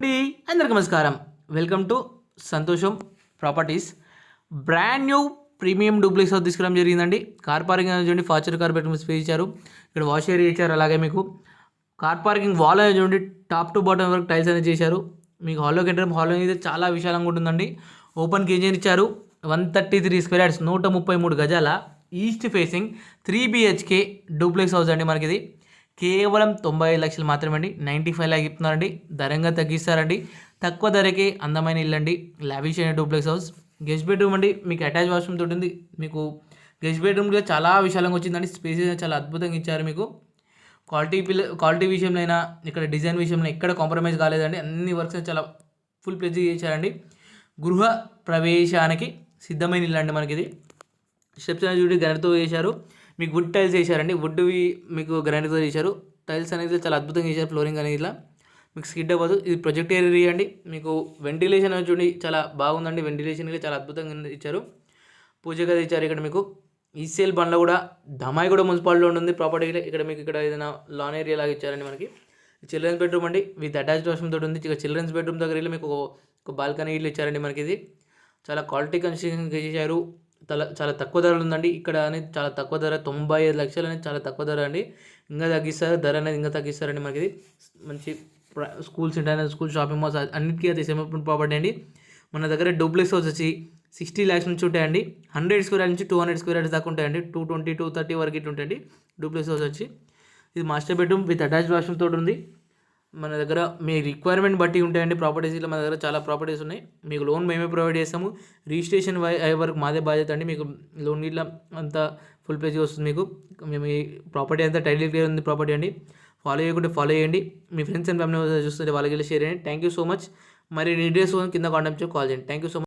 అండి అందరికీ నమస్కారం. వెల్కమ్ టు సంతోషం properties. Brand new premium duplex house తీసుకురావడం జరిగిందండి. కార్ పార్కింగ్ అనేది చూడండి, ఫార్చునర్ కార్ బెడ్రూమ్ స్పేస్ ఇచ్చారు. ఇక్కడ వాష్ ఏరియా ఇచ్చారు. అలాగే మీకు కార్ పార్కింగ్ వాల్ అనేది చూడండి, టాప్ టు బాటమ్ వరకు టైల్స్ అనేది చేశారు. మీకు హాల్లోకి ఎంటర్ హాల్ అనేది చాలా విశాలంగా ఉంటుందండి. ఓపెన్ కిచెన్ ఇచ్చారు. 133 స్క్వేర్ యార్డ్స్ 133 గజాల east facing 3 BHK duplex house అండి. మనకి ఇది కేవలం 95 లక్షలు మాత్రమే అండి. 95 లాక్ చెప్తున్నారండి. ధరంగా తగ్గిస్తారండి. తక్కువ ధరకే అందమైన ఇల్లు అండి. లావిష్ అయిన డూప్లెక్స్ హౌస్. గెస్ట్ బెడ్రూమ్ అండి. మీకు అటాచ్ వాష్రూమ్ తోటి ఉంది. మీకు గెస్ట్ బెడ్రూమ్గా చాలా విశాలంగా వచ్చిందండి. స్పేస్ చాలా అద్భుతంగా ఇచ్చారు. మీకు క్వాలిటీ విషయంలో అయినా, ఇక్కడ డిజైన్ విషయంలో ఎక్కడ కాంప్రమైజ్ కాలేదండి. అన్ని వర్క్స్ చాలా ఫుల్ ప్లేజ్ చేశారండి. గృహ ప్రవేశానికి సిద్ధమైన ఇల్లు అండి. మనకి ఇది స్టెప్స్ అనేది చూడండి, గ్రానైట్తో చేశారు. మీకు వుడ్ టైల్స్ వేసారండి. వుడ్వి మీకు గ్రానైట్తో చేశారు. టైల్స్ అనేది చాలా అద్భుతంగా చేశారు. ఫ్లోరింగ్ అనేది ఇలా మీకు స్కిడ్ అవ్వదు. ఇది ప్రొజెక్ట్ ఏరియా అండి. మీకు వెంటిలేషన్ అనేది చూడండి, చాలా బాగుందండి. వెంటిలేషన్ చాలా అద్భుతంగా ఇచ్చారు. పూజ గది ఇచ్చారు. ఇక్కడ మీకు ఈసీఎల్ బండ్లో కూడా ధమాయిగూడ మున్సిపాలిటీలో ఉంటుంది ప్రాపర్టీ. ఇక్కడ మీకు ఇక్కడ ఏదైనా లాన్ ఏరియా లాగా ఇచ్చారండి. మనకి చిల్డ్రన్స్ బెడ్రూమ్ అండి, విత్ అటాచ్డ్ వాష్రూమ్ తోటి ఉంది. ఇక చిల్డ్రన్స్ బెడ్రూమ్ దగ్గర వెళ్ళి మీకు ఒక బాల్కనీ ఇల్లు ఇచ్చారండి. మనకి ఇది చాలా క్వాలిటీ కన్స్ట్రక్షన్ చేశారు. చాలా తక్కువ ధరలు ఉందండి. ఇక్కడ అనేది చాలా తక్కువ ధర, 95 లక్షలు అనేది చాలా తక్కువ ధర అండి. ఇంకా తగ్గిస్తారు, ధర అనేది ఇంకా తగ్గిస్తారండి. మనకి ఇది మంచి schools, international school, shopping malls అన్నిటికీ అది సేమ్ ప్రాపర్టీ అండి. మన దగ్గర డూప్లెక్స్ హౌస్ వచ్చి 60 lakhs నుంచి ఉంటాయండి. 100 స్క్వేర్ యార్డ్స్ నుంచి 200 స్క్వేర్ యార్డ్స్ దాకా ఉంటాయండి. 220, 230 వరకు ఇట్లా ఉంటాయండి డూప్లెక్స్ హౌస్ వచ్చి. ఇది master bedroom with attached washroom తోటి ఉంది. మన దగ్గర మీ రిక్వైర్మెంట్ బట్టి ఉంటాయండి ప్రాపర్టీస్. ఇట్లా మన దగ్గర చాలా ప్రాపర్టీస్ ఉన్నాయి. మీకు లోన్ మేమే ప్రొవైడ్ చేస్తాము. రిజిస్ట్రేషన్ అయ్యే వరకు మాదే బాధ్యత అండి. మీకు లోన్ ఇట్లా అంతా ఫుల్ పేజ్ వస్తుంది. మీకు మేము ఈ ప్రాపర్టీ అంతా టైటిల్ క్లియర్ ఉంది ప్రాపర్టీ అండి. ఫాలో చేయకుంటే ఫాలో చేయండి. మీ ఫ్రెండ్స్ అండ్ ఫ్యామిలీ చూస్తుంటే వాళ్ళకి షేర్ చేయండి. Thank you so much. మరి డీటెయిల్స్ కింద కాంటాక్ట్ కాల్ చేయండి. Thank you so much.